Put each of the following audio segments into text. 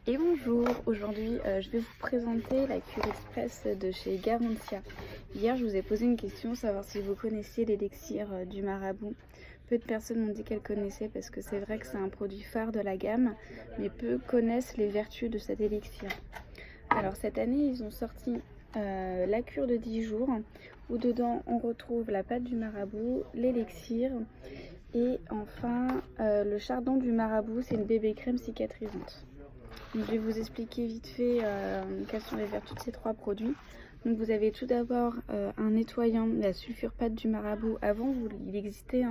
Et bonjour, aujourd'hui je vais vous présenter la cure express de chez Garantia. Hier je vous ai posé une question, savoir si vous connaissiez l'élixir du marabout. Peu de personnes m'ont dit qu'elles connaissaient parce que c'est vrai que c'est un produit phare de la gamme, mais peu connaissent les vertus de cet élixir. Alors cette année ils ont sorti la cure de 10 jours, où dedans on retrouve la pâte du marabout, l'élixir et enfin le chardon du marabout, c'est une bébé crème cicatrisante. Donc, je vais vous expliquer vite fait quelles sont les vertus de ces trois produits. Donc vous avez tout d'abord un nettoyant, la sulfure pâte du marabout. Avant il existait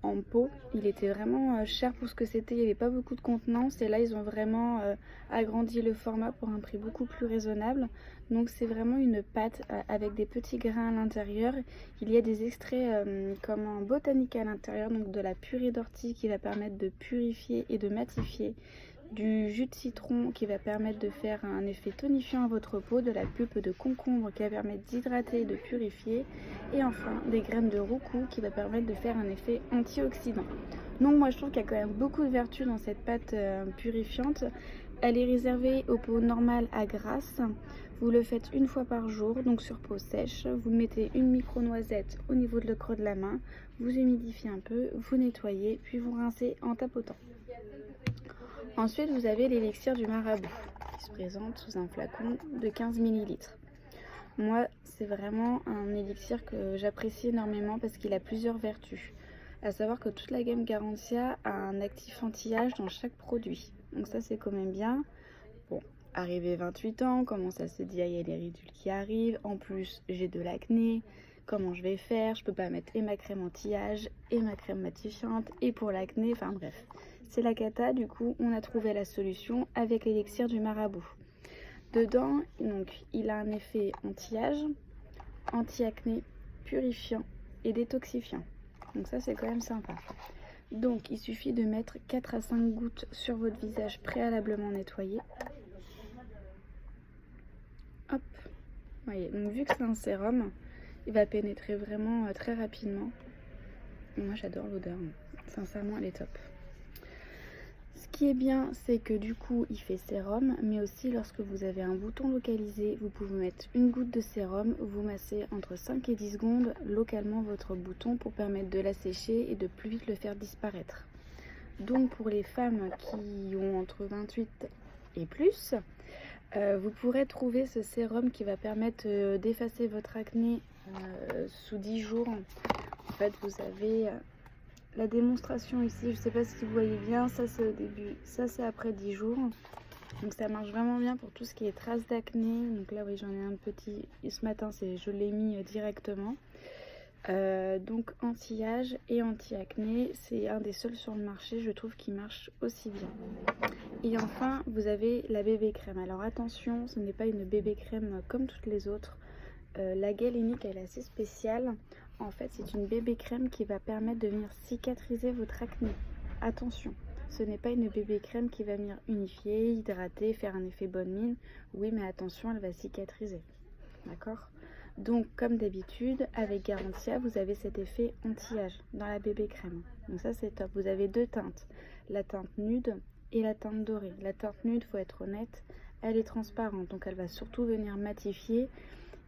en pot, il était vraiment cher pour ce que c'était, il n'y avait pas beaucoup de contenance et là ils ont vraiment agrandi le format pour un prix beaucoup plus raisonnable. Donc c'est vraiment une pâte avec des petits grains à l'intérieur. Il y a des extraits comme en botanique à l'intérieur, donc de la purée d'ortie qui va permettre de purifier et de matifier, du jus de citron qui va permettre de faire un effet tonifiant à votre peau, de la pulpe de concombre qui va permettre d'hydrater et de purifier, et enfin des graines de roucou qui va permettre de faire un effet antioxydant. Donc moi je trouve qu'il y a quand même beaucoup de vertus dans cette pâte purifiante. Elle est réservée aux peaux normales à grasse. Vous le faites une fois par jour, donc sur peau sèche. Vous mettez une micro-noisette au niveau de le creux de la main, vous humidifiez un peu, vous nettoyez, puis vous rincez en tapotant. Ensuite, vous avez l'élixir du marabout qui se présente sous un flacon de 15 ml. Moi, c'est vraiment un élixir que j'apprécie énormément parce qu'il a plusieurs vertus. À savoir que toute la gamme Garantia a un actif anti-âge dans chaque produit. Donc ça, c'est quand même bien. Bon, arrivé 28 ans, commence à se dire, il y a les ridules qui arrivent. En plus, j'ai de l'acné. Comment je vais faire? Je peux pas mettre et ma crème anti-âge et ma crème matifiante et pour l'acné. Enfin bref, c'est la cata. Du coup, on a trouvé la solution avec l'élixir du marabout. Dedans, donc, il a un effet anti-âge, anti-acné, purifiant et détoxifiant. Donc ça, c'est quand même sympa. Donc, il suffit de mettre 4 à 5 gouttes sur votre visage préalablement nettoyé. Hop, voyez. Donc, vu que c'est un sérum, il va pénétrer vraiment très rapidement. Et moi, j'adore l'odeur. Sincèrement, elle est top. Ce qui est bien, c'est que du coup, il fait sérum, mais aussi lorsque vous avez un bouton localisé, vous pouvez mettre une goutte de sérum, vous massez entre 5 et 10 secondes localement votre bouton pour permettre de l'assécher et de plus vite le faire disparaître. Donc pour les femmes qui ont entre 28 et plus, vous pourrez trouver ce sérum qui va permettre d'effacer votre acné sous 10 jours. En fait, vous avez la démonstration ici, je ne sais pas si vous voyez bien, ça c'est au début, ça c'est après 10 jours. Donc ça marche vraiment bien pour tout ce qui est traces d'acné. Donc là oui, j'en ai un petit, et ce matin je l'ai mis directement. Donc anti-âge et anti-acné, c'est un des seuls sur le marché, je trouve, qui marche aussi bien. Et enfin, vous avez la bébé crème. Alors attention, ce n'est pas une bébé crème comme toutes les autres. La galénique, elle est assez spéciale. En fait, c'est une bébé crème qui va permettre de venir cicatriser votre acné. Attention, ce n'est pas une bébé crème qui va venir unifier, hydrater, faire un effet bonne mine. Oui, mais attention, elle va cicatriser. D'accord? Donc, comme d'habitude, avec Garantia, vous avez cet effet anti-âge dans la bébé crème. Donc ça, c'est top. Vous avez deux teintes, la teinte nude et la teinte dorée. La teinte nude, faut être honnête, elle est transparente. Donc, elle va surtout venir matifier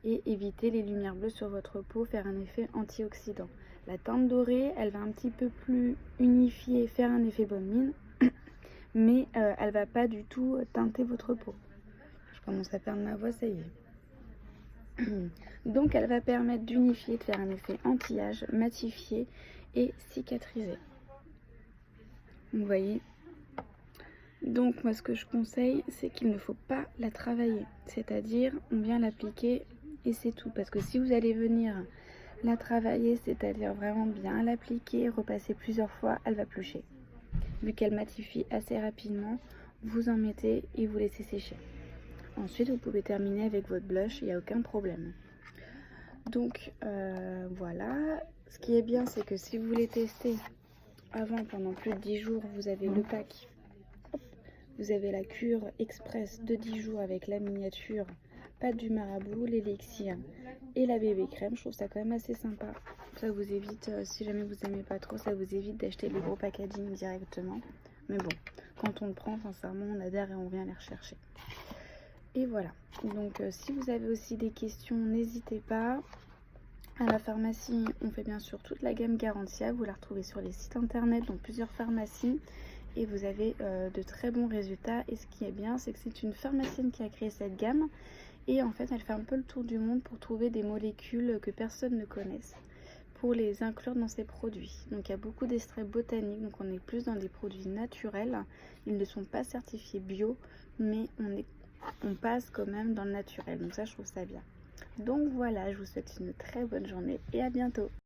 et éviter les lumières bleues sur votre peau, faire un effet antioxydant. La teinte dorée, elle va un petit peu plus unifier, faire un effet bonne mine, mais elle va pas du tout teinter votre peau. Je commence à perdre ma voix, ça y est. Donc elle va permettre d'unifier, de faire un effet anti-âge, matifier et cicatriser. Vous voyez. Donc moi ce que je conseille, c'est qu'il ne faut pas la travailler. C'est-à-dire on vient l'appliquer et c'est tout. Parce que si vous allez venir la travailler, c'est-à-dire vraiment bien l'appliquer, repasser plusieurs fois, elle va plucher. Vu qu'elle matifie assez rapidement, vous en mettez et vous laissez sécher. Ensuite, vous pouvez terminer avec votre blush, il n'y a aucun problème. Donc voilà. Ce qui est bien, c'est que si vous voulez tester avant pendant plus de 10 jours, vous avez le pack. Hop, vous avez la cure express de 10 jours avec la miniature, pâte du marabout, l'élixir et la bébé crème. Je trouve ça quand même assez sympa. Ça vous évite, si jamais vous aimez pas trop, ça vous évite d'acheter le gros packaging directement. Mais bon, quand on le prend, sincèrement, on adhère et on vient les rechercher. Et voilà, donc si vous avez aussi des questions, n'hésitez pas. À la pharmacie, on fait bien sûr toute la gamme Garantia, vous la retrouvez sur les sites internet dans plusieurs pharmacies et vous avez de très bons résultats. Et ce qui est bien, c'est que c'est une pharmacienne qui a créé cette gamme et en fait elle fait un peu le tour du monde pour trouver des molécules que personne ne connaisse pour les inclure dans ses produits. Donc il y a beaucoup d'extraits botaniques, donc on est plus dans des produits naturels. Ils ne sont pas certifiés bio, mais on passe quand même dans le naturel, donc ça je trouve ça bien. Donc voilà, je vous souhaite une très bonne journée et à bientôt.